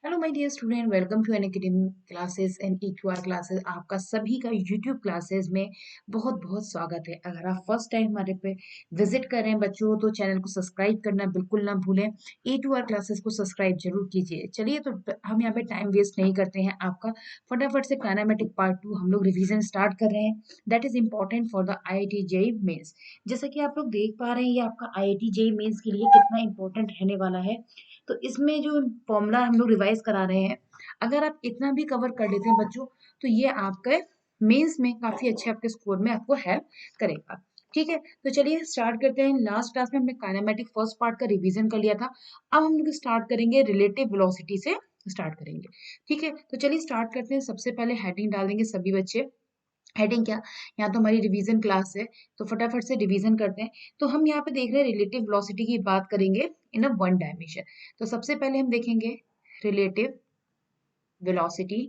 Hello my dear student, welcome to N academy classes and EQR classes. आपका सभी का YouTube classes में बहुत बहुत स्वागत है। अगर आप फर्स्ट टाइम हमारे पे विजिट कर रहे हैं बच्चों, तो चैनल को सब्सक्राइब करना बिल्कुल ना भूलें। A2R क्लासेस को सब्सक्राइब जरूर कीजिए। चलिए, तो हम यहाँ पे टाइम वेस्ट नहीं करते हैं आपका। फटाफट से काइनेमेटिक पार्ट 2 हम लोग रिविजन स्टार्ट कर रहे हैं। That is important for the IIT JEE mains. जैसा कि आप लोग देख पा रहे हैं, ये आपका IIT JEE मेंस के लिए कितना इंपॉर्टेंट रहने वाला है। तो इसमें जो फॉर्मूला हम लोग रिवाइज करा रहे हैं, अगर आप इतना भी कवर कर लेते हैं बच्चों, तो ये आपके मेंस में काफी अच्छे आपके स्कोर में आपको हेल्प करेगा। ठीक है, तो चलिए स्टार्ट करते हैं। लास्ट क्लास में हमने काइनेमेटिक फर्स्ट पार्ट का रिवीजन कर लिया था। अब हम लोग स्टार्ट करेंगे रिलेटिव वेलोसिटी से स्टार्ट करेंगे। ठीक है, तो चलिए स्टार्ट करते हैं। सबसे पहले हेडिंग डाल देंगे सभी बच्चे। हेडिंग क्या, यहाँ तो हमारी रिवीजन क्लास है, तो फटाफट से रिवीजन करते हैं। तो हम यहाँ पे देख रहे हैं रिलेटिव वेलोसिटी की बात करेंगे इन अ वन डायमेंशन। तो सबसे पहले हम देखेंगे relative velocity,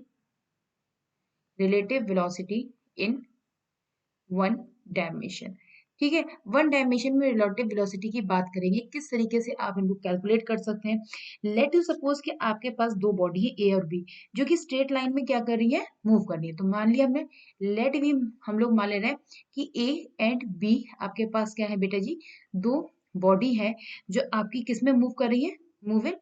relative velocity in one dimension. ठीक है, वन डायमेंशन में रिलेटिव वेलोसिटी की बात करेंगे, किस तरीके से आप इनको कैलकुलेट कर सकते हैं। लेट यू सपोज कि आपके पास दो बॉडी है, ए और बी, जो कि स्ट्रेट लाइन में क्या कर रही है, मूव कर रही है। तो मान लिया हमने, लेट भी हम लोग मान ले रहे हैं कि ए एंड बी आपके पास क्या है बेटा जी, दो बॉडी है जो आपकी किस में मूव कर रही है, move in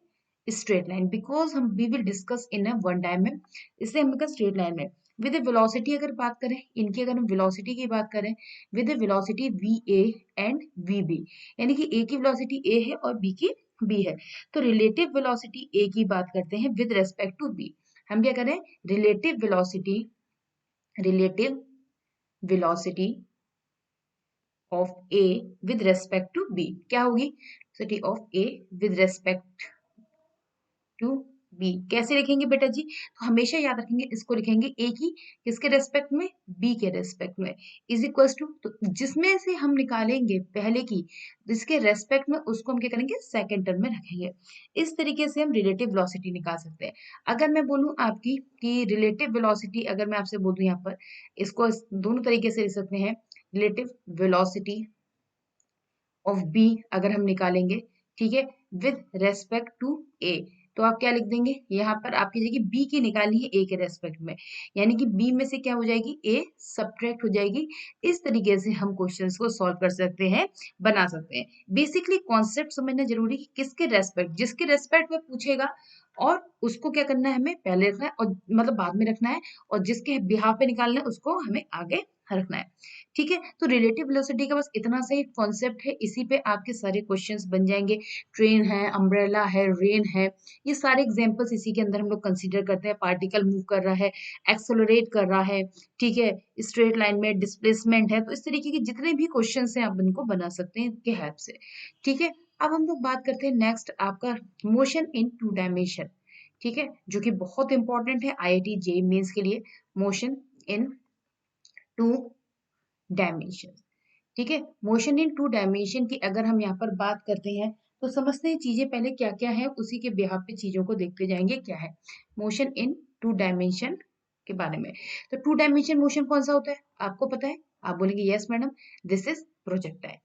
straight line. Because हम we will discuss in a one dimension, इसलिए हमने कहा स्ट्रेट लाइन में। विद वेलोसिटी अगर बात करें, इनकी अगर हम वेलोसिटी की बात करें, with velocity V A and V B, यानी कि ए की वेलोसिटी ए है और बी की बी है। तो रिलेटिव वेलोसिटी ए की बात करते हैं विद रेस्पेक्ट टू बी। हम क्या करें, relative velocity, relative velocity of A with respect to B क्या होगी, velocity of A with respect to B कैसे लिखेंगे बेटा जी, तो हमेशा याद रखेंगे, इसको लिखेंगे ए की किसके रेस्पेक्ट में, बी के रेस्पेक्ट में, इज इक्वल्स टू, तो जिसमें से हम निकालेंगे पहले की जिसके रेस्पेक्ट में, उसको हम क्या करेंगे, सेकंड टर्म में रखेंगे। इस तरीके से हम रिलेटिव वेलोसिटी निकाल सकते हैं। अगर मैं बोलूं आपकी कि रिलेटिव वेलोसिटी, अगर मैं आपसे बोलूं यहाँ पर, इसको दोनों तरीके से लिख सकते हैं। रिलेटिव वेलोसिटी ऑफ बी अगर हम निकालेंगे, ठीक है, विद रेस्पेक्ट टू ए, तो आप क्या लिख देंगे, यहाँ पर आपकी जगह बी की निकालनी है ए के रेस्पेक्ट में, यानी कि बी में से क्या हो जाएगी, ए सब्ट्रैक्ट हो जाएगी। इस तरीके से हम क्वेश्चंस को सॉल्व कर सकते हैं, बना सकते हैं। बेसिकली कॉन्सेप्ट समझना जरूरी है, किसके रेस्पेक्ट, जिसके रेस्पेक्ट में पूछेगा और उसको क्या करना है, हमें पहले रखना है, और मतलब बाद में रखना है, और जिसके बिहाफ पे निकालना है उसको हमें आगे रखना है। ठीक है, तो रिलेटिव वेलोसिटी का बस इतना सही कॉन्सेप्ट है, इसी पे आपके सारे क्वेश्चंस बन जाएंगे। ट्रेन है, अम्ब्रेला है, रेन है, ये सारे एग्जांपल्स इसी के अंदर हम लोग कंसीडर करते हैं। पार्टिकल मूव कर रहा है, एक्सेलरेट कर रहा है, ठीक है, स्ट्रेट लाइन में डिस्प्लेसमेंट है, तो इस तरीके के जितने भी क्वेश्चन हैं आप इनको बना सकते हैं इनके हेल्प से। ठीक है, अब हम लोग बात करते हैं नेक्स्ट आपका मोशन इन टू डायमेंशन। ठीक है, जो कि बहुत इंपॉर्टेंट है IIT JEE मेंस के लिए, मोशन इन टू डायमेंशन। ठीक है, मोशन इन टू डायमेंशन की अगर हम यहाँ पर बात करते हैं, तो समझते हैं चीजें पहले क्या क्या है, उसी के बिहाफ पे चीजों को देखते जाएंगे क्या है मोशन इन टू डायमेंशन के बारे में। तो टू डायमेंशन मोशन कौन सा होता है, आपको पता है, आप बोलेंगे yes madam, this is projectile.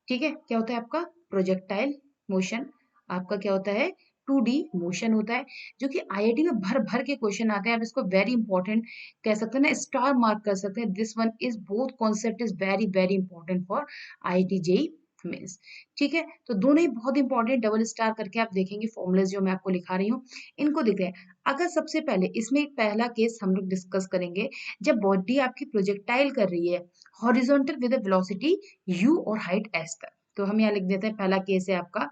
ठीक है, क्या होता है आपका प्रोजेक्टाइल मोशन, आपका क्या होता है 2D मोशन होता है, जो कि IIT में भर भर के क्वेश्चन आते हैं। आप इसको वेरी इंपॉर्टेंट कह सकते हैं ना, स्टार मार्क कर सकते हैं। This one is both concept is very very important for IIT JEE mains. ठीक है, तो दोनों ही बहुत इंपॉर्टेंट, डबल स्टार करके आप देखेंगे फॉर्मूलाज जो मैं आपको लिखा रही हूँ, इनको देख रहे हैं। अगर सबसे पहले इसमें एक पहला केस हम लोग डिस्कस करेंगे, जब बॉडी आपकी प्रोजेक्टाइल कर रही है हॉरिजॉन्टल विद वेलोसिटी u और हाइट s तक। तो हम यहाँ लिख देते हैं, पहला केस है आपका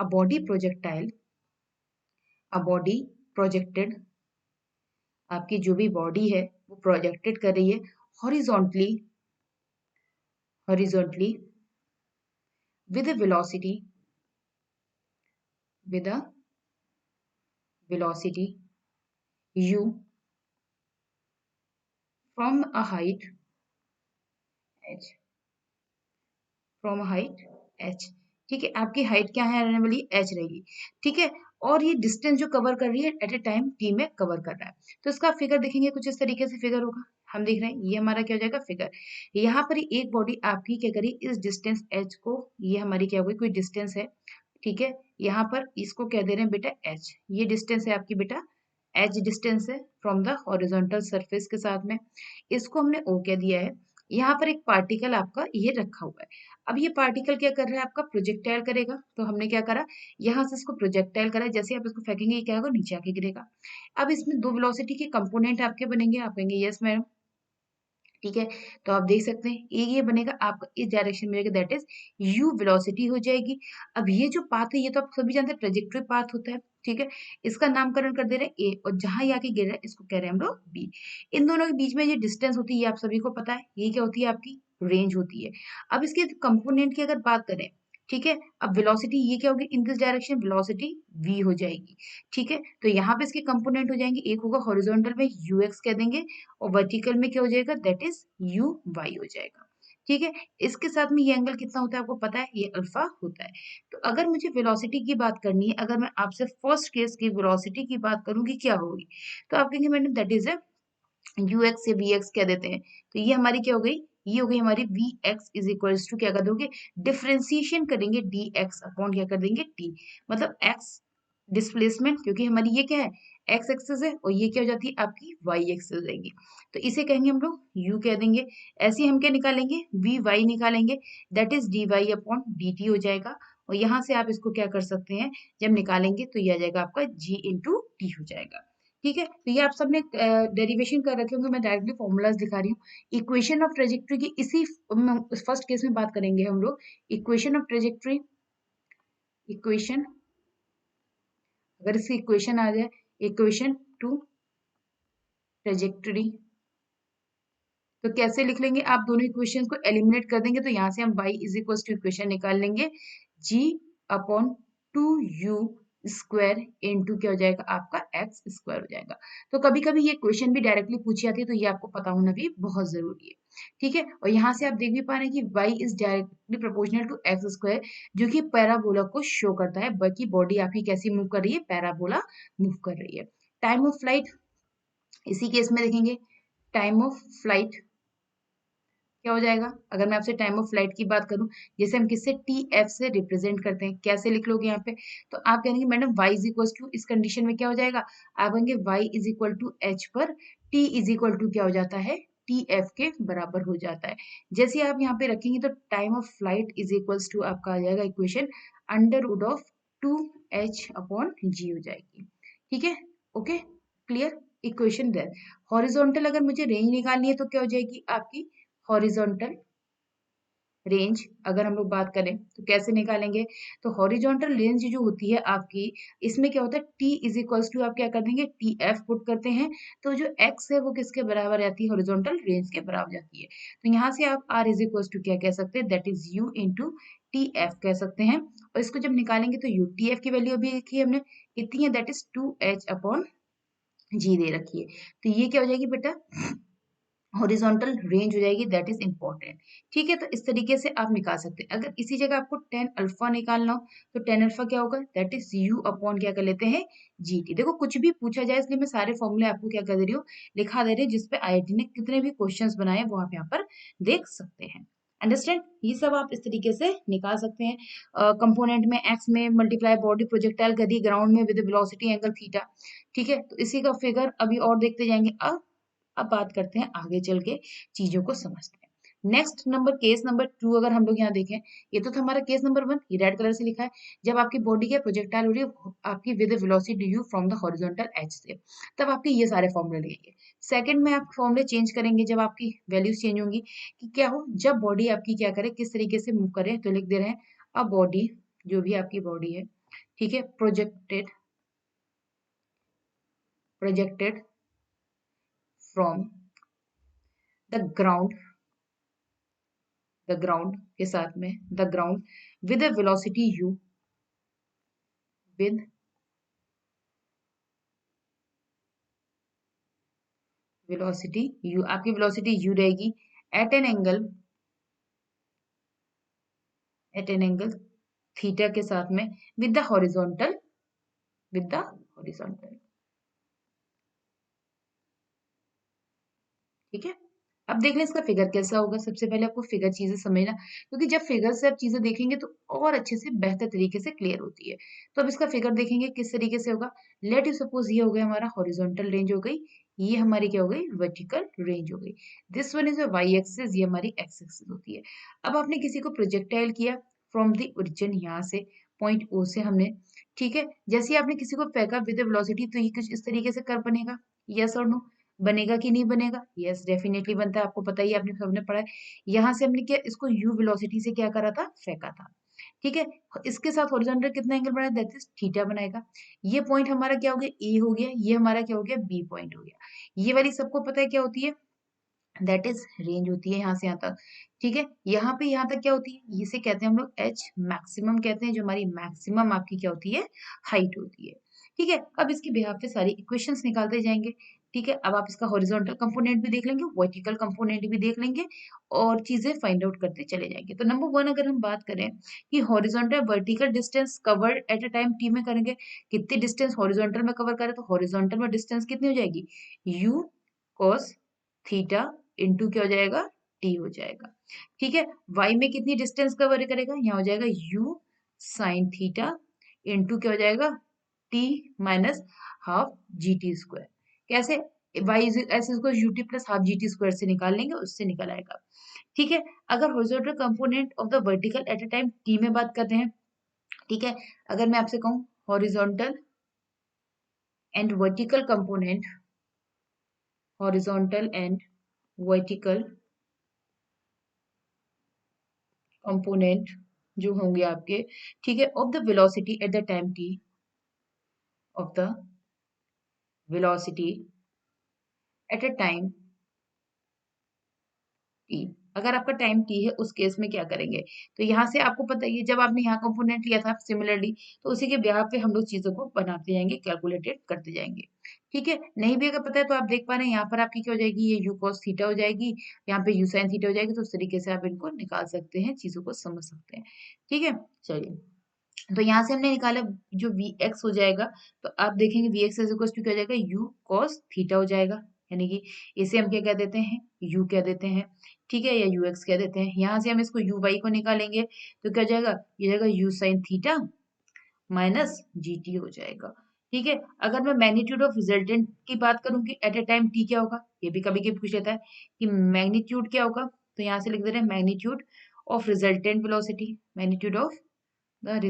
a body projectile, a body projected, आपकी जो भी बॉडी है वो प्रोजेक्टेड कर रही है horizontally, horizontally with a velocity, with a velocity u from a height h, from a height h। ठीक है, आपकी हाइट क्या है रहने वाली, h रहेगी। ठीक है, और ये डिस्टेंस जो कवर कर रही है एट ए टाइम t में कवर कर रहा है। तो इसका फिगर देखेंगे, कुछ इस तरीके से फिगर होगा। हम देख रहे हैं ये हमारा क्या हो जाएगा फिगर, यहाँ पर एक बॉडी आपकी क्या करी, इस डिस्टेंस h को, ये हमारी क्या होगी, कोई डिस्टेंस है, ठीक है, यहाँ पर इसको क्या दे रहे हैं बेटा h, ये डिस्टेंस है आपकी बेटा एच डिस्टेंस है फ्रॉम द हॉरिजॉन्टल सरफेस के साथ में, इसको हमने ओ कह दिया है। यहाँ पर एक पार्टिकल आपका ये रखा हुआ है। अब ये पार्टिकल क्या कर रहा है, आपका प्रोजेक्टाइल करेगा। तो हमने क्या करा, यहाँ से इसको प्रोजेक्टाइल करा, जैसे आप इसको फेंकेंगे ये क्या होगा, नीचे आके गिरेगा। अब इसमें दो वेलोसिटी के कंपोनेंट आपके बनेंगे, आप कहेंगे यस मैडम, ठीक है। तो आप देख सकते हैं एक ये बनेगा आपका इस डायरेक्शन में जाएगा, दैट इज यू वेलोसिटी हो जाएगी। अब ये जो पाथ है ये तो आप सभी जानते हैं ट्रेजेक्टरी पाथ होता है, ठीक है। इसका नामकरण कर दे रहे हैं ए, और जहां ये आके गिर रहा है इसको कह रहे हैं हम लोग बी। इन दोनों के बीच में ये डिस्टेंस होती है, ये आप सभी को पता है, ये क्या होती है, आपकी रेंज होती है। अब इसके कंपोनेंट की अगर बात करें, ठीक है, अब वेलोसिटी ये क्या होगी, in this direction velocity v हो जाएगी, ठीक है। तो यहाँ पे इसके कंपोनेंट हो जाएंगे, एक होगा हॉरिजॉन्टल में ux कह देंगे, और वर्टिकल में क्या हो जाएगा, दैट इज यू वाई हो जाएगा, ठीक है। इसके साथ में ये एंगल कितना होता है आपको पता है, ये अल्फा होता है। तो अगर मुझे वेलोसिटी की बात करनी है, अगर मैं आपसे फर्स्ट केस की वेलोसिटी की बात करूंगी क्या होगी, तो आप कहेंगे madam that is you x या वी एक्स कह देते हैं। तो ये हमारी क्या हो गई, ये हो गई हमारी V X is equals to क्या कर दोगे, डिफ्रेंसिएशन करेंगे डी एक्स अपॉन क्या कर देंगे टी, मतलब एक्स डिस्प्लेसमेंट, क्योंकि हमारी ये क्या है, एक्स एक्सिस है, और ये क्या हो जाती है आपकी वाई एक्सिस हो जाएगी। तो इसे कहेंगे हम लोग यू कह देंगे। ऐसे हम क्या निकालेंगे, वी वाई निकालेंगे, that is D Y upon D T हो जाएगा। और यहाँ से आप इसको क्या कर सकते हैं, जब निकालेंगे तो ये आ जाएगा आपका जी इंटू टी हो जाएगा, ठीक है। तो ये आप सबने डेरिवेशन कर रखे होंगे, मैं डायरेक्टली फॉर्मूलाज दिखा रही हूँ। इक्वेशन ऑफ ट्रेजेक्ट्री की इसी फर्स्ट केस में बात करेंगे हम लोग, इक्वेशन ऑफ ट्रेजेक्ट्री, इक्वेशन, अगर इसकी इक्वेशन आ जाए, इक्वेशन टू ट्रेजेक्ट्री, तो कैसे लिख लेंगे, आप दोनों इक्वेशन को एलिमिनेट कर देंगे, तो यहाँ से हम y is equal to equation निकाल लेंगे, g upon two you square into क्या हो जाएगा आपका x स्क्वायर हो जाएगा। तो कभी कभी ये क्वेश्चन भी डायरेक्टली पूछी जाती है, तो ये आपको पता होना भी बहुत जरूरी है, ठीक है। और यहाँ से आप देख भी पा रहे हैं कि y is directly proportional to X square, जो कि पैराबोला को शो करता है, बाकी बॉडी आपकी कैसी मूव कर रही है, पैराबोला मूव कर रही है। टाइम ऑफ फ्लाइट, इसी केस में देखेंगे, टाइम ऑफ फ्लाइट क्या हो जाएगा, अगर मैं आपसे टाइम ऑफ फ्लाइट की बात करूं, जैसे हम किससे टी एफ से रिप्रेजेंट करते हैं, कैसे लिख लोगे यहाँ पे, तो आप कहेंगे madam y is equal to, इस कंडीशन में क्या हो जाएगा, आप कहेंगे y is equal to H पर t इज इक्वल टू क्या हो जाता है, टी एफ के बराबर हो जाता है। जैसे आप यहाँ पे रखेंगे तो time of flight is equals to आपका आ जाएगा equation under root of two H upon G हो जाएगी, ठीक है, okay, clear, equation there. Horizontal अगर मुझे रेंज निकालनी है तो क्या हो जाएगी आपकी, हॉरिजॉन्टल रेंज अगर हम लोग बात करें तो कैसे निकालेंगे, तो हॉरिजॉन्टल रेंज जो होती है आपकी, इसमें क्या होता है, t इज इक्वल्स टू आप क्या कर देंगे, टी एफ पुट करते हैं, तो जो x है वो किसके बराबर आती है, हॉरिजॉन्टल रेंज के बराबर जाती है। तो यहाँ से आप r इज इक्वल्स टू क्या कह सकते हैं, that is u into T F कह सकते हैं। और इसको जब निकालेंगे तो u टी एफ की वैल्यू अभी देखी है हमने कितनी है, that is two H upon G दे रखी है। तो ये क्या हो जाएगी बेटा, हॉरिजॉन्टल रेंज हो जाएगी, दैट इज इंपॉर्टेंट, ठीक है। तो इस तरीके से आप निकाल सकते हैं। अगर इसी जगह आपको टेन अल्फा निकालना हो तो टेन अल्फा क्या होगा, दैट इज यू अपॉन क्या कर लेते हैं, जी टी। देखो कुछ भी पूछा जाए इसलिए मैं सारे फॉर्मूले आपको क्या कर दे रही हूँ, लिखा दे रही हूँ, जिसपे आईआईटी ने कितने भी क्वेश्चंस बनाए वो आप यहाँ पर देख सकते हैं। अंडरस्टैंड, ये सब आप इस तरीके से निकाल सकते हैं। कंपोनेंट में एक्स में मल्टीप्लाई बॉडी प्रोजेक्टाइल कर दी, ग्राउंड में विद वेलोसिटी एंगल थीटा, ठीक है। तो इसी का फिगर अभी और देखते जाएंगे। अब बात करते हैं आगे चल के चीजों को समझते हैं। नेक्स्ट नंबर, केस नंबर 2 अगर हम लोग यहाँ देखें, ये तो था हमारा केस नंबर 1, ये रेड कलर से लिखा है, जब आपकी बॉडी के प्रोजेक्टाइल हो रही है आपकी with velocity u from the horizontal edge से, तब आपके ये सारे फॉर्मूले लगेंगे। सेकंड में आप फॉर्मूले चेंज करेंगे जब आपकी वैल्यूज चेंज होंगी, कि क्या हो, जब बॉडी आपकी क्या करे, किस तरीके से मूव करे, तो लिख दे रहे हैं अ बॉडी, जो भी आपकी बॉडी है, ठीक है, projected projected from the ground, the ground के साथ में the ground with velocity u, with velocity u, आपकी वेलोसिटी u रहेगी at an angle, at an angle theta के साथ में with the horizontal, with the horizontal, ठीक है। अब देख लें इसका फिगर कैसा होगा। सबसे पहले आपको फिगर चीजें समझना, क्योंकि जब फिगर से आप चीजें देखेंगे तो और अच्छे से बेहतर तरीके से क्लियर होती है। तो अब इसका फिगर देखेंगे किस तरीके से होगा। लेट यू सपोज ये हो गया हमारा हॉरिजॉन्टल रेंज हो गई, ये हमारी क्या हो गई वर्टिकल रेंज हो गई। This one is Y axis, ये हमारी एक्स एक्सिस होती है। अब आपने किसी को प्रोजेक्टाइल किया फ्रॉम द ओरिजिन, यहाँ से पॉइंट ओ से हमने, ठीक है, जैसे ही आपने किसी को फेंका विद वेलोसिटी तो ये कुछ इस तरीके से कर्व बनेगा। यस और नो, बनेगा कि नहीं बनेगा? यस डेफिनेटली बनता है, आपको पता ही है, आपने सबने पढ़ा है। यहाँ से हमने क्या इसको यू वेलोसिटी से क्या करा था, फेंका था, ठीक है। इसके साथ हॉरिजॉन्टल कितना एंगल बनाया, दैट इज थीटा बनाएगा। ये पॉइंट हमारा क्या हो गया, ए हो गया, ये हमारा क्या हो गया, बी पॉइंट हो गया। ये वाली सबको पता है क्या होती है, दैट इज रेंज होती है यहाँ से यहाँ तक, ठीक है। यहाँ पे यहाँ तक क्या होती है, इसे कहते हैं हम लोग एच मैक्सिमम कहते हैं, जो हमारी मैक्सिमम आपकी क्या होती है, हाइट होती है, ठीक है। अब इसके बिहाफ पे सारी इक्वेशंस निकालते जाएंगे, ठीक है। अब आप इसका हॉरिजॉन्टल कंपोनेंट भी देख लेंगे, वर्टिकल कंपोनेंट भी देख लेंगे, और चीजें फाइंड आउट करते चले जाएंगे। तो नंबर वन अगर हम बात करें कि horizontal vertical distance covered at a time T में करेंगे, कितनी डिस्टेंस हॉरिजॉन्टल में कवर करें, तो हॉरिजॉन्टल में डिस्टेंस कितनी हो जाएगी, यू कॉस थीटा इंटू क्या हो जाएगा, टी हो जाएगा, ठीक है। वाई में कितनी डिस्टेंस कवर करेगा, यहाँ हो जाएगा यू साइन थीटा इंटू क्या हो जाएगा, T minus half G T square. कैसे, वाई ऐसे इसको you T plus half G T square से निकाल लेंगे, उससे निकल आएगा, ठीक है। अगर horizontal component of the vertical at a time T में बात करते हैं, ठीक है। अगर मैं आपसे कहूँ horizontal and vertical component, horizontal and vertical component जो होंगे आपके, ठीक है, of the velocity at the time T, of the velocity at a time T. अगर आपका टाइम टी है उस केस में क्या करेंगे, तो यहाँ से आपको पता ही है, जब आपने यहाँ कंपोनेंट लिया था सिमिलरली, तो उसी के ब्याह पे हम लोग चीजों को बनाते जाएंगे, कैलकुलेटेड करते जाएंगे, ठीक है। नहीं भी अगर पता है तो आप देख पा रहे हैं यहाँ पर आपकी क्या हो जाएगी, ये यू कॉस थीटा हो जाएगी, यहाँ पे यू साइन थीटा हो जाएगी। तो उस तरीके से आप इनको निकाल सकते हैं, चीजों को समझ सकते हैं, ठीक है। चलिए, तो यहाँ से हमने निकाला जो वी एक्स हो जाएगा, तो आप देखेंगे V X is equal to क्या हो जाएगा, यू कॉस थीटा हो जाएगा, यानी कि इसे हम क्या कह देते हैं, यू कह देते हैं, ठीक है, या यू एक्स कह देते हैं। यहाँ से हम इसको यू वाई को निकालेंगे तो क्या हो जाएगा, ये जाएगा u sine theta minus G T हो जाएगा, ठीक है। अगर मैं मैग्नीट्यूड ऑफ रिजल्टेंट की बात करूँ कि एट ए टाइम टी क्या होगा, ये भी कभी कभी पूछ लेता है कि मैग्नीट्यूड क्या होगा, तो यहाँ से लिख दे रहे हैं magnitude of resultant velocity, magnitude of the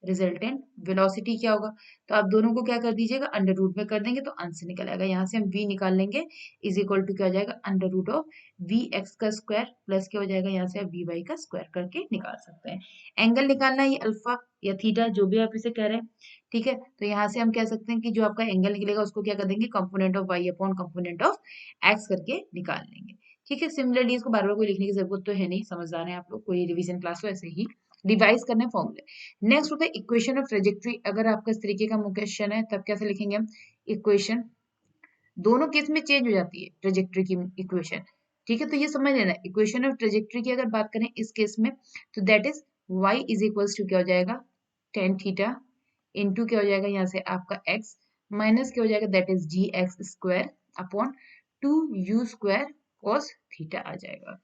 resultant velocity क्या होगा, तो आप दोनों को क्या कर दीजिएगा, अंडर रूट में कर देंगे तो आंसर निकल आएगा। यहाँ से हम v निकाल लेंगे, इज इक्वल टू क्या हो जाएगा, under root of V X का स्क्वायर प्लस क्या हो जाएगा, यहाँ से आप वी वाई का स्क्वायर करके निकाल सकते हैं। एंगल निकालना है ये अल्फा या थीटा, जो भी आप इसे कह रहे हैं, ठीक है। तो यहाँ से हम कह सकते हैं कि जो आपका एंगल निकलेगा उसको क्या कर देंगे, component of Y upon component of X करके निकाल लेंगे, ठीक है। सिमिलरली इसको बार बार कोई लिखने की जरूरत तो है नहीं, समझदार है आप लोग, कोई रिवीजन क्लास हो ऐसे ही रिवाइज करने फॉर्मूले। नेक्स्ट होता है इक्वेशन ऑफ ट्रेजेक्ट्री। अगर आपका इस तरीके का क्वेश्चन है तब कैसे लिखेंगे हम इक्वेशन, दोनों केस में चेंज हो जाती है ट्रेजेक्ट्री की इक्वेशन, ठीक है। तो ये समझ लेना, इक्वेशन ऑफ ट्रेजेक्ट्री की अगर बात करें इस केस में, तो that is y is equals to क्या हो जाएगा, टेन थीटा इंटू क्या हो जाएगा, यहाँ से आपका x माइनस क्या हो जाएगा, that is G X square upon two you square cos theta आ जाएगा।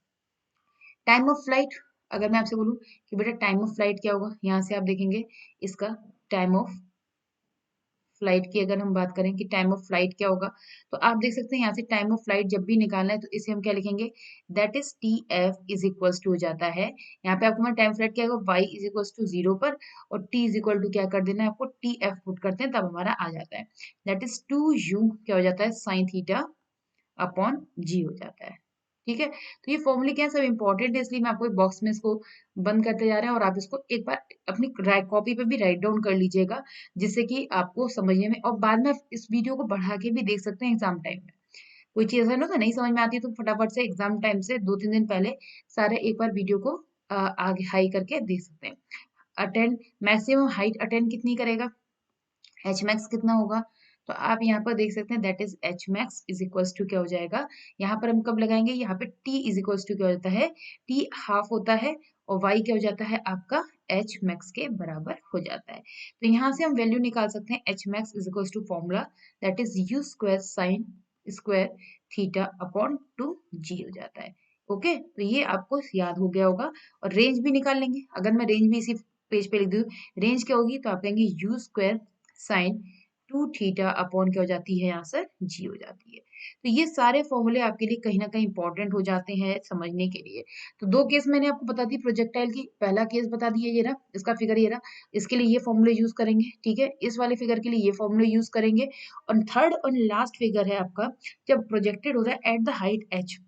टाइम ऑफ फ्लाइट, अगर मैं आपसे बोलूं कि बेटा टाइम ऑफ फ्लाइट क्या होगा, यहाँ से आप देखेंगे इसका टाइम ऑफ फ्लाइट की अगर हम बात करें कि टाइम ऑफ फ्लाइट क्या होगा, तो आप देख सकते हैं यहाँ से टाइम ऑफ फ्लाइट जब भी निकालना है तो इसे हम क्या लिखेंगे, that is T F is equals to हो जाता है। यहाँ पे आपको टाइम फ्लाइट क्या होगा, Y is equals to zero पर, और टी इज इक्वल टू क्या कर देना है आपको, टी एफ पुट करते हैं तब हमारा आ जाता है, दैट इज टू यू क्या हो जाता है, साइन थीटा अपॉन जी हो जाता है, ठीक है। तो ये फॉर्मूले क्या है, सब इंपॉर्टेंट है, इसलिए मैं आपको एक बॉक्स में इसको बंद करते जा रहे हैं, और आप इसको एक बार अपनी कॉपी पे भी राइट डाउन कर लीजिएगा, जिससे कि आपको समझने में, और बाद में इस वीडियो को बढ़ा के भी देख सकते हैं एग्जाम टाइम में। कोई चीज ऐसा ना होता नहीं समझ में आती है तो फटाफट से एग्जाम टाइम से 2-3 दिन पहले सारे एक बार वीडियो को आगे हाई करके देख सकते हैं। अटेंड मैक्सिमम हाइट अटेंड कितनी करेगा, एच मैक्स कितना होगा, तो आप यहाँ पर देख सकते हैं that is H max is equals to क्या हो जाएगा, यहाँ पर हम कब लगाएंगे, यहाँ पे टी इज इक्वल्स टू क्या हो जाता है, टी हाफ होता है, और वाई क्या हो जाता है आपका एच मैक्स के बराबर हो जाता है। तो यहाँ से हम वैल्यू निकाल सकते हैं H max is equals to formula that is u square sine square theta upon 2g हो जाता है। ओके, तो ये आपको याद हो गया होगा। और रेंज भी निकाल लेंगे, अगर मैं रेंज भी इसी पेज पे लिख दूँ, रेंज क्या होगी, तो आप कहेंगे you square sign 2 theta upon क्या हो जाती है, यहाँ से जी हो जाती है। तो ये सारे फॉर्मूले आपके लिए कहीं ना कहीं इंपॉर्टेंट हो जाते हैं समझने के लिए। तो दो केस मैंने आपको बता दी प्रोजेक्टाइल की, पहला केस बता दिया ये रहा, इसका फिगर ये रहा, इसके लिए ये फॉर्मूले यूज करेंगे, ठीक है। इस वाले फिगर के लिए ये फॉर्मूले यूज करेंगे। और थर्ड और लास्ट फिगर है आपका, जब प्रोजेक्टेड होता है एट द हाइट एच,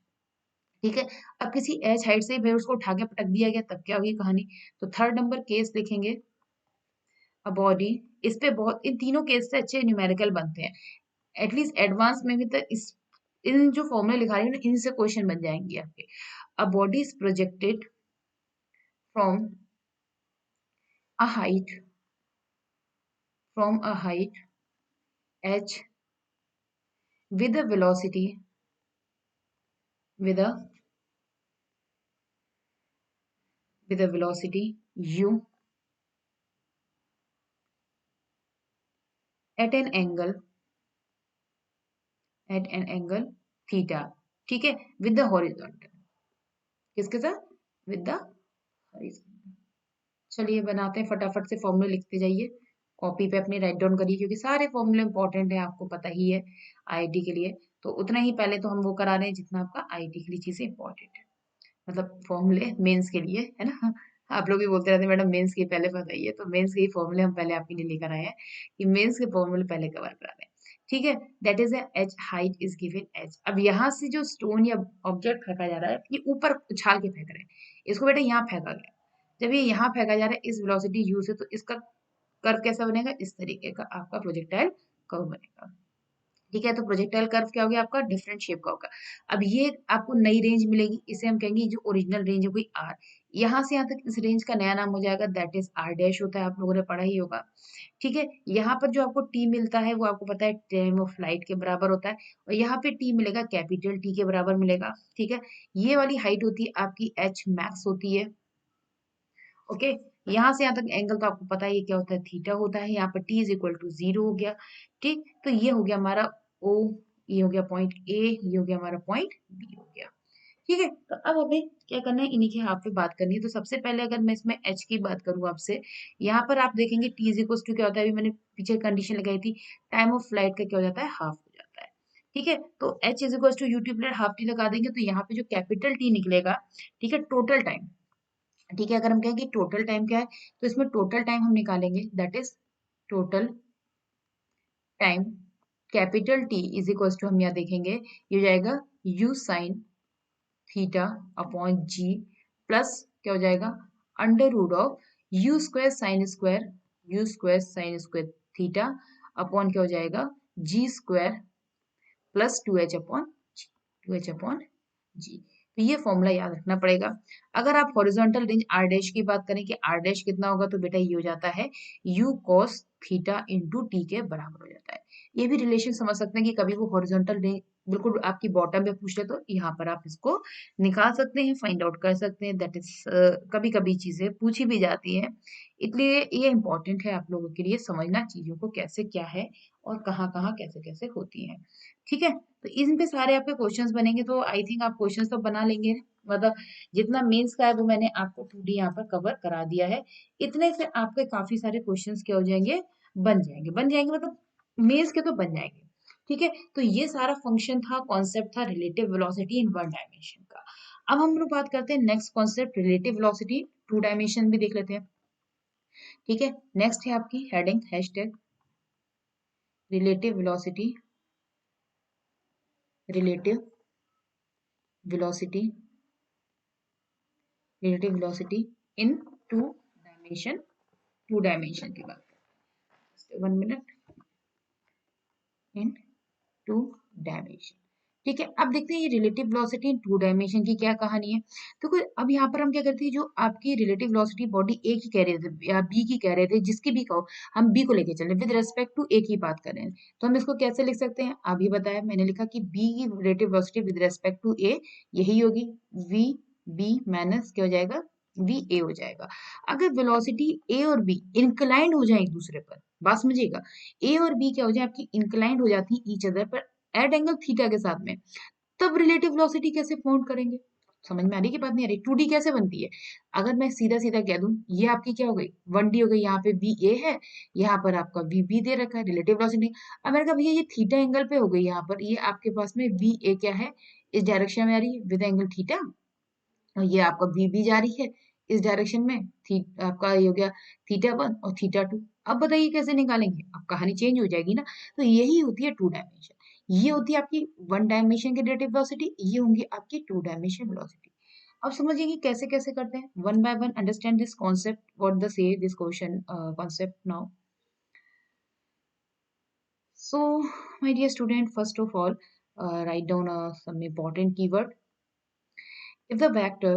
ठीक है। अब किसी एच हाइट से भाई उसको उठा के पटक दिया गया, तब क्या होगी कहानी। तो थर्ड नंबर केस लिखेंगे, अ बॉडी, इस पे बहुत, इन तीनों केस से अच्छे न्यूमेरिकल बनते हैं, एटलीस्ट एडवांस में भी। तो इस इन जो फॉर्मूले लिखा रही हूँ ना, इनसे क्वेश्चन बन जाएंगे आपके। A body is projected from a height, from a height h with a velocity, with a with a velocity u at an angle, at an angle theta, ठीक है, with the horizontal, किसके साथ, with the horizontal। चलिए बनाते हैं, फटाफट से फॉर्मूले लिखते जाइए, कॉपी पे अपनी राइट डाउन करिए, क्योंकि सारे फॉर्मूले इंपॉर्टेंट है, आपको पता ही है आईआईटी के लिए। तो उतना ही पहले तो हम वो करा रहे हैं जितना आपका आईआईटी के लिए चीजें इंपॉर्टेंट है, मतलब फॉर्मूले मेंस के लिए, है ना। आप लोग भी बोलते रहते हैं मैडम मेंस के पहले बताइए, तो मेंस के ही फॉर्मूले हम पहले आपके लिए लेकर आए हैं, कि मेंस के फॉर्मूले पहले कवर करा रहे हैं, ठीक है। That is H height is given H. अब यहाँ से जो स्टोन या ऑब्जेक्ट फेंका जा रहा है, ये ऊपर उछाल के फेंक रहे हैं, इसको बेटा यहाँ फेंका गया, जब ये यहाँ फेंका जा रहा है इस वेलोसिटी u से, तो इसका कर्व कैसा बनेगा, इस तरीके का आपका प्रोजेक्टाइल कर्व बनेगा, ठीक है। तो प्रोजेक्टाइल कर्व क्या हो गया आपका, डिफरेंट शेप का होगा। अब ये आपको नई रेंज मिलेगी, इसे हम कहेंगे जो ओरिजिनल रेंज है कोई आर, यहाँ से यहाँ तक इस रेंज का नया नाम हो जाएगा, दैट इज आर डैश होता है, आप लोगों ने पढ़ा ही होगा, ठीक है। यहाँ पर जो आपको टी मिलता है वो आपको पता है टाइम ऑफ फ्लाइट के बराबर होता है, और यहाँ पे टी मिलेगा कैपिटल टी के बराबर मिलेगा, ठीक है। ये वाली हाइट होती है आपकी एच मैक्स होती है, ओके। यहाँ से यहाँ तक एंगल तो आपको पता है क्या होता है, थीटा होता है, यहाँ पर t इज इक्वल टू 0 हो गया, ठीक। तो ये हो गया हमारा O, ये हो गया पॉइंट A, ये हो गया हमारा पॉइंट B हो गया, ठीक है। तो अब हमें क्या करना है, इन्हीं के हाफ पे बात करनी है। तो सबसे पहले अगर मैं इसमें h की बात करूँ आपसे, यहाँ पर आप देखेंगे t इज इक्वल टू क्या होता है, अभी मैंने पीछे कंडीशन लगाई थी, टाइम ऑफ फ्लाइट का क्या हो जाता है, हाफ हो जाता है, ठीक है। तो h is equal to u T plus half T लगा देंगे, तो यहाँ पे जो कैपिटल T निकलेगा, ठीक है, टोटल टाइम, ठीक है। अगर हम कहें कि टोटल टाइम क्या है, तो इसमें टोटल टाइम हम निकालेंगे, that is total time capital T is equal to, हम यहाँ देखेंगे ये हो जाएगा u sine theta upon G, plus क्या हो जाएगा under root of u square sine square theta upon क्या हो जाएगा G square plus 2h upon G, 2h upon G. तो ये फॉर्मूला याद रखना पड़ेगा। अगर आप हॉरिजॉन्टल रेंज आर डैश की बात करें कि आर डैश कितना होगा, तो बेटा ये हो जाता है you cos theta into T के बराबर हो जाता है। ये भी रिलेशन समझ सकते हैं कि कभी वो हॉरिजॉन्टल रेंज बिल्कुल आपकी बॉटम में पूछ ले, तो यहाँ पर आप इसको निकाल सकते हैं, फाइंड आउट कर सकते हैं, दैट इज कभी कभी चीजें पूछी भी जाती है, इसलिए ये इंपॉर्टेंट है आप लोगों के लिए समझना चीजों को कैसे क्या है और कहाँ कहाँ कैसे कैसे होती है, ठीक है। तो इन पे सारे आपके क्वेश्चंस बनेंगे, तो आई थिंक आप क्वेश्चंस तो बना लेंगे, मतलब जितना मेंस का है वो मैंने आपको 2D यहाँ पर कवर करा दिया है, इतने से आपके काफी सारे क्वेश्चंस क्या हो जाएंगे, बन जाएंगे, मतलब मेंस के तो बन जाएंगे, ठीक है। तो ये सारा फंक्शन था, कॉन्सेप्ट था relative velocity in one dimension का। अब हम लोग बात करते हैं next concept, relative velocity two dimension भी देख लेते हैं, ठीक है। नेक्स्ट है आपकी heading hashtag relative velocity, relative velocity, relative velocity in two dimension, two dimension की बात करें, 1 मिनट, इन टू डायमेंशन, ठीक है। अब देखते हैं ये relative velocity in two dimension की क्या कहानी है। तो कोई अब यहाँ पर हम क्या करते हैं, जो आपकी रिलेटिव वेलोसिटी बॉडी ए की कह रहे थे या बी की कह रहे थे, जिसकी भी कहो, हम बी को लेके चल रहे हैं, विद रेस्पेक्ट टू ए की बात कर रहे हैं, तो हम इसको कैसे लिख सकते हैं, अभी बताया मैंने, लिखा कि बी की relative velocity with respect to A यही होगी वी बी माइनस क्या हो जाएगा वी ए हो जाएगा। अगर वेलोसिटी ए और बी इंक्लाइंड हो जाए एक दूसरे पर, बात समझिएगा, ए और बी क्या हो जाए आपकी इंक्लाइंड हो जाती है ईच अदर पर, एट एंगल थीटा के साथ में, तब रिलेटिव वेलोसिटी कैसे फाउंड करेंगे? समझ में आ रही कि बात नहीं आ रही? 2D कैसे बनती है? अगर मैं सीधा-सीधा कह दूँ, ये आपकी क्या हो गई? 1D हो गई, यहाँ पे VA है, यहाँ पर आपका VB दे रखा है, रिलेटिव वेलोसिटी। अब मैंने कहा भैया ये थीटा एंगल पे हो गई यहाँ पर, ये आपके पास में VA क्या है? इस डायरेक्शन में आ रही है विद एंगल थीटा, और ये आपका VB जा रही है इस डायरेक्शन में, आपका ये हो गया थीटा 1 और थीटा 2। अब बताइए कैसे निकालेंगे? अब कहानी चेंज हो जाएगी ना। तो यही होती है 2 डायमेंशन। ये होती है आपकी 1 डायमेंशन की रिलेटिव वेलोसिटी, ये होंगी आपकी 2 डायमेंशन वेलोसिटी। अब समझिए कि कैसे-कैसे करते हैं। One by one understand this concept, what the say this question concept now. So, my dear student, first of all, write down some important keyword. If the vector,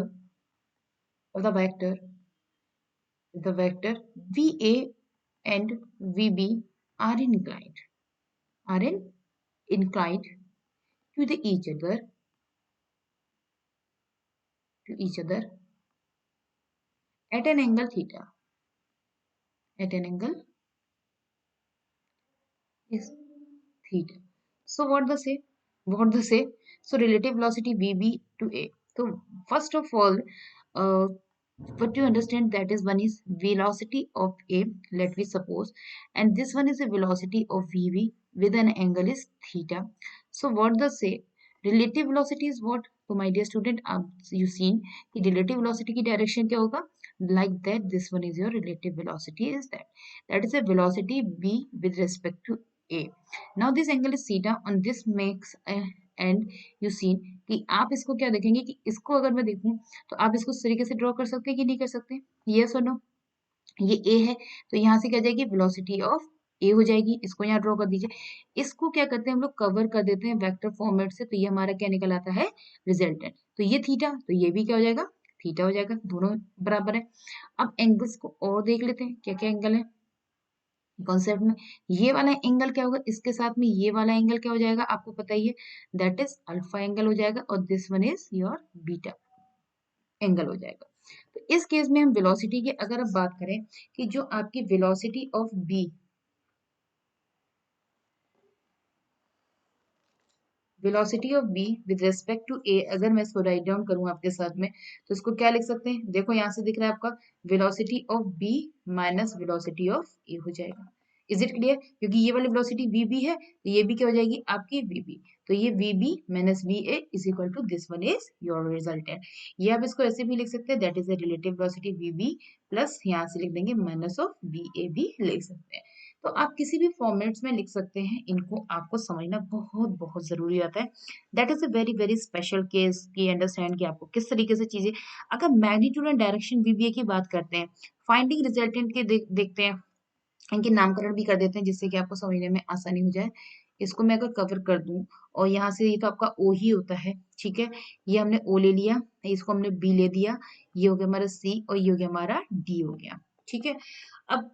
if the vector, if the vector VA and VB are are in inclined to the each other at an angle theta, at an angle is theta. So what the say? What the say? So relative velocity VB to A. So first of all, uh, what you understand, that is one is velocity of A, let me suppose, and this one is a velocity of VB with an angle is theta. So what the say? Relative velocity is what? So my dear student, you seen कि relative velocity की direction क्या होगा? Like that, this one is your relative velocity is that. That is a velocity B with respect to A. Now this angle is theta on this makes and you seen कि आप इसको क्या देखेंगे कि इसको अगर मैं देखूं तो आप इसको इस तरीके से ड्रॉ कर सकते हैं कि नहीं कर सकते? यस और नो? ये ए है तो यहाँ से क्या जाएगी? वेलोसिटी ऑफ ए हो जाएगी, इसको यहाँ ड्रॉ कर दीजिए। इसको क्या करते हैं हम लोग? कवर कर देते हैं वेक्टर फॉर्मेट से, तो ये हमारा क्या निकल आता है? रिजल्टेंट। तो ये थीटा, तो ये भी क्या हो जाएगा? थीटा हो जाएगा, दोनों बराबर है। अब एंगल्स को और देख लेते हैं क्या क्या एंगल है कॉन्सेप्ट में। ये वाला एंगल क्या होगा? इसके साथ में ये वाला एंगल क्या हो जाएगा? आपको पता ही है, दैट इज अल्फा एंगल हो जाएगा, और this one is your beta angle हो जाएगा। तो इस केस में हम वेलोसिटी की अगर अब बात करें कि जो आपकी velocity of B, velocity of B with respect to A, अगर मैं इसको राइट डाउन करूं आपके साथ में, तो इसको क्या लिख सकते हैं? देखो यहाँ से दिख रहा है आपका velocity of B minus velocity of A हो जाएगा। Is it clear? क्योंकि ये वाली वेलोसिटी वी बी है, तो ये भी क्या हो जाएगी? आपकी वी बी। तो ये V B minus V A is equal to this one is your resultant. ये आप इसको ऐसे भी लिख सकते हैं, that is the relative velocity V B plus यहाँ से लिख देंगे माइनस ऑफ वी ए भी लिख सकते हैं। तो आप किसी भी फॉर्मेट्स में लिख सकते हैं, इनको आपको समझना बहुत बहुत जरूरी आता है। That is a very very special case की अंडरस्टैंड कि आपको किस तरीके से चीजें। अगर मैग्नीट्यूड एंड डायरेक्शन वीबीए की बात करते हैं, फाइंडिंग रिजल्टेंट के देखते हैं, इनके नामकरण भी कर देते हैं जिससे कि आपको समझने में आसानी हो जाए। इसको मैं अगर कवर कर दूं, और यहाँ से ये तो आपका ओ ही होता है, ठीक है, ये हमने ओ ले लिया, इसको हमने बी ले दिया, ये हो गया हमारा सी, और ये हो गया हमारा डी हो गया, ठीक है। अब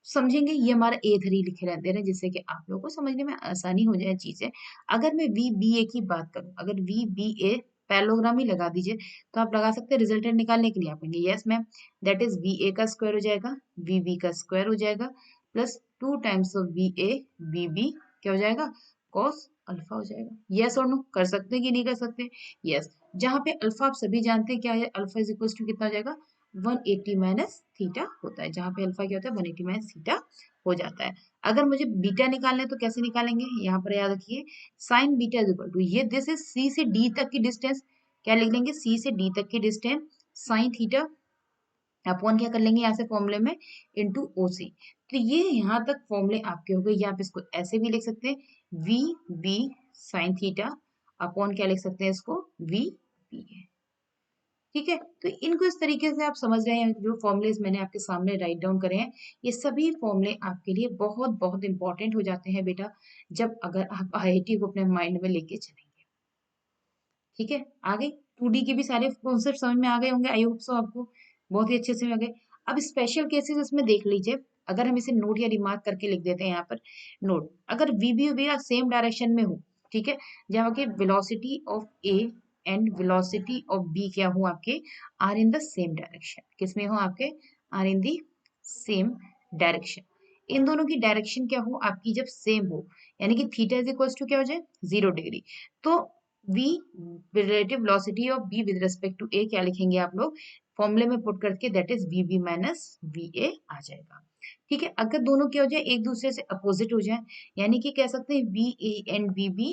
समझेंगे, ये हमारा ए थ्री लिखे रहते हैं जिससे कि आप लोगों को समझने में आसानी हो जाए चीजें। अगर मैं वी बी ए की बात करूं, अगर वी बी ए पैरेललोग्राम ही लगा दीजिए, तो आप लगा सकते हैं रिजल्टेंट निकालने के लिए। आप कहेंगे yes ma'am, that is V A का स्क्वायर हो जाएगा, वी बी का स्क्वायर हो जाएगा, plus 2 times of V A V B क्या हो जाएगा? कॉस अल्फा हो जाएगा। यस और नो? कर सकते हैं कि नहीं कर सकते? यस। जहां पे अल्फा आप सभी जानते हैं क्या है, अल्फा इज इक्वल टू कितना हो जाएगा? 180 माइनस थीटा होता है, जहां पे अल्फा क्या होता है? 180 माइनस थीटा हो जाता है। अगर मुझे बीटा निकालना है तो कैसे निकालेंगे? यहाँ पर याद रखिए, sine beta is equal to, ये दिस इज सी से डी तक की डिस्टेंस, क्या लिख लेंगे? सी से डी तक की डिस्टेंस साइन थीटा अपॉन क्या कर लेंगे यहाँ से फॉर्मूले में? इनटू ओ सी। तो ये यहाँ तक फॉर्मूले आपके हो गए, या आप इसको ऐसे भी लिख सकते हैं, V B sine theta upon क्या लिख सकते हैं इसको? V B. ठीक है, तो इनको इस तरीके से आप समझ रहे हैं, जो फॉर्मुलेज मैंने आपके सामने राइट डाउन करे हैं, ये सभी फॉर्मुले आपके लिए बहुत बहुत इंपॉर्टेंट हो जाते हैं बेटा, जब अगर आप आईआईटी को अपने माइंड में लेके चलेंगे। ठीक है, आ गई 2D के भी सारे कॉन्सेप्ट समझ में आ गए होंगे, आई होप सो आपको बहुत ही अच्छे से आ गए। अब स्पेशल केसेस इसमें देख लीजिए, अगर हम इसे नोट या रिमार्क करके लिख देते हैं यहाँ पर, नोट, अगर V B V same direction में हो, ठीक है, जहाँ के velocity of A and velocity of B क्या हो आपके? Are in the same direction. किसमें हो आपके? Are in the same direction. इन दोनों की डायरेक्शन क्या हो आपकी जब सेम हो, यानी कि थीटा इज इक्वल टू क्या हो जाए 0 डिग्री, तो v relative velocity of b with respect to a क्या लिखेंगे आप लोग फॉर्मूले में पुट करके, that is vb minus va आ जाएगा। ठीक है, अगर दोनों क्या हो जाए एक दूसरे से अपोजिट हो जाए, यानी कि कह सकते हैं va and vb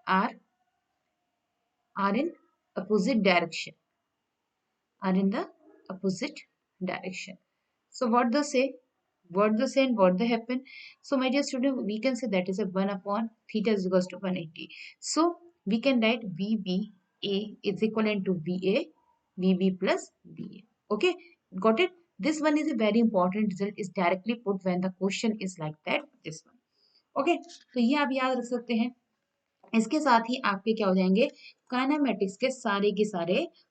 are are in opposite direction, are in the opposite direction. So what the say and what the happen. So my dear student, we can say that is a 1 upon theta is equals to 180. So we can write VBA is equivalent to VA, VB plus VA. Okay, got it? This one is a very important result is directly put when the question is like that, this one. Okay, तो ये आप याद रख सकते हैं। इसके साथ ही आपके क्या हो जाएंगे काइनेमेटिक्स के सारे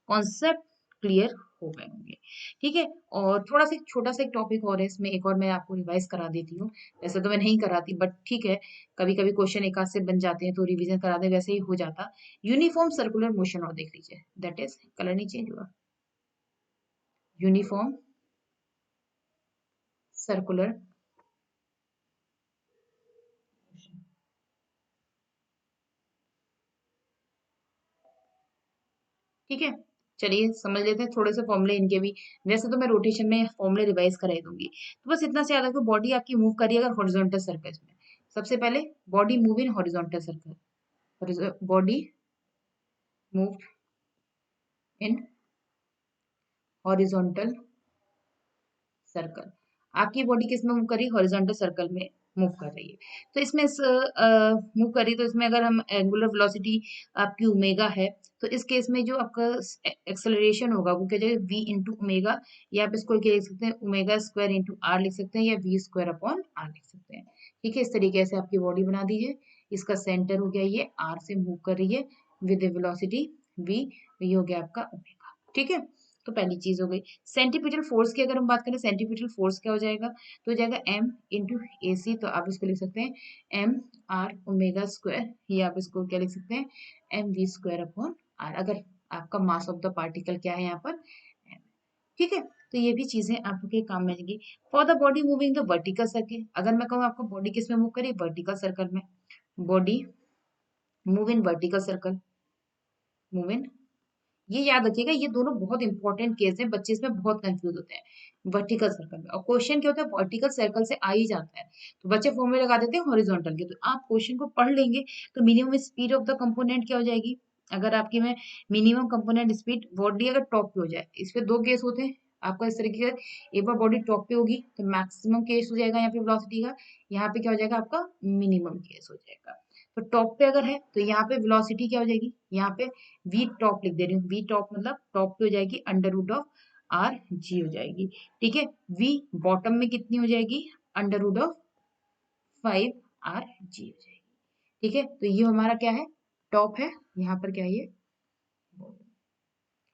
कॉन्सेप्ट क्लियर हो गए होंगे। ठीक है, और थोड़ा सा छोटा सा एक टॉपिक और है इसमें, एक और मैं आपको रिवाइज करा देती हूँ। वैसे तो मैं नहीं कराती बट ठीक है, कभी कभी क्वेश्चन एक आध से बन जाते हैं तो रिवीजन करा दे, वैसे ही हो जाता। यूनिफॉर्म सर्कुलर मोशन और देख लीजिए, दैट इज कलर नहीं चेंज हुआ, यूनिफॉर्म सर्कुलर, ठीक है। चलिए समझ लेते हैं थोड़े से फॉर्मूले इनके भी। वैसे तो मैं रोटेशन में फॉर्मूले रिवाइज कराई दूंगी, तो बस इतना से याद रखो बॉडी आपकी मूव करिए अगर हॉरिजॉन्टल सर्कल में। सबसे पहले body move in horizontal circle, body move in horizontal circle, आपकी बॉडी किस में मूव कर रही है हॉरिजॉन्टल सर्कल में मूव कर रही है। तो इसमें मूव कर रही है, तो इसमें अगर हम एंगुलर वेलोसिटी आपकी ओमेगा है, तो इस केस में जो आपका एक्सेलरेशन होगा वो क्या जाएगा v इंटू ओमेगा, या आप इसको क्या लिख सकते हैं ओमेगा स्क्वायर इंटू आर लिख सकते हैं, या v स्क्वायर अपॉन आर लिख सकते हैं। ठीक है, इस तरीके से आपकी बॉडी बना दीजिए। इसका सेंटर हो गया ये आर से मूव कर रही है विद वेलोसिटी v, ये हो गया आपका ओमेगा। ठीक है, तो पहली चीज हो गई। सेंटीपिटल फोर्स की अगर हम बात करें, सेंटीपिटल फोर्स क्या हो जाएगा, तो हो जाएगा m इंटू ए सी, तो आप इसको लिख सकते हैं m आर ओमेगा स्क्वायर, या आप इसको क्या लिख सकते हैं M V square upon R, अगर आपका मास ऑफ द पार्टिकल क्या है यहाँ पर m। ठीक है, तो ये भी चीजें आपके काम में आएंगी। For the body moving the vertical circle, अगर मैं कहूँ आपको बॉडी किस में मूव करिए वर्टिकल सर्कल में, body move in vertical circle, move in, ये याद रखिएगा ये दोनों बहुत इंपॉर्टेंट केस हैं, बच्चे इसमें बहुत कंफ्यूज होते हैं वर्टिकल सर्कल में। और क्वेश्चन क्या होता है वर्टिकल सर्कल से आ ही जाता है, तो बच्चे फॉर्मूले लगा देते हैं हॉरिजॉन्टल के। तो आप क्वेश्चन को पढ़ लेंगे तो minimum speed of the component क्या हो जाएगी, अगर आपकी में मिनिमम कंपोनेंट स्पीड बॉडी अगर टॉप पे हो जाए, इस पे दो केस होते हैं आपका इस तरीके का। एक बार बॉडी टॉप पे होगी तो मैक्सिमम केस हो जाएगा यहाँ पे वेलोसिटी का, यहाँ पे क्या हो जाएगा आपका मिनिमम केस हो जाएगा। तो टॉप पे अगर है तो यहाँ पे वेलोसिटी क्या हो जाएगी, यहाँ पे वी टॉप लिख दे रही हूँ, वी टॉप मतलब टॉप पे हो जाएगी under root of R G हो जाएगी। ठीक है, वी बॉटम में कितनी हो जाएगी under root of 5 R G हो जाएगी। ठीक है, तो ये हमारा क्या है टॉप है, यहाँ पर क्या है ये।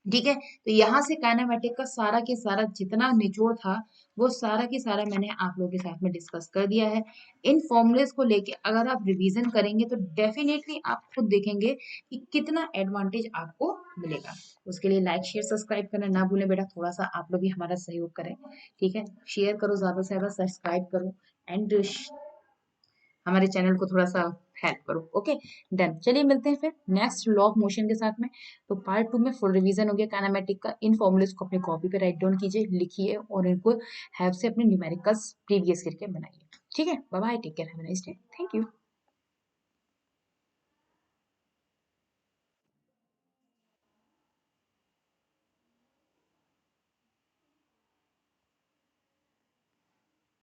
ठीक है, तो यहाँ से काइनेमेटिक का सारा के सारा जितना निचोड़ था वो सारा के सारा मैंने आप लोगों के साथ में डिस्कस कर दिया है। इन फॉर्मूलेस को लेके अगर आप रिवीजन करेंगे तो डेफिनेटली आप खुद देखेंगे कि कितना एडवांटेज आपको मिलेगा। उसके लिए लाइक शेयर सब्सक्राइब करना ना भूलें बेटा, थोड़ा सा आप लोग भी हमारा सहयोग करें। ठीक है, शेयर करो ज्यादा से ज्यादा, सब्सक्राइब करो एंड हमारे चैनल को थोड़ा सा हेल्प करो। ओके डन, चलिए मिलते हैं फिर नेक्स्ट लॉ ऑफ मोशन के साथ में। तो पार्ट 2 में फुल रिवीजन हो गया काइनेमेटिक का। इन फॉर्मूलेस को अपने कॉपी पे राइट डाउन कीजिए, लिखिए और इनको हैव से अपने न्यूमेरिकल्स प्रीवियस करके बनाइए। ठीक है, bye bye, take care, have a nice day, thank you.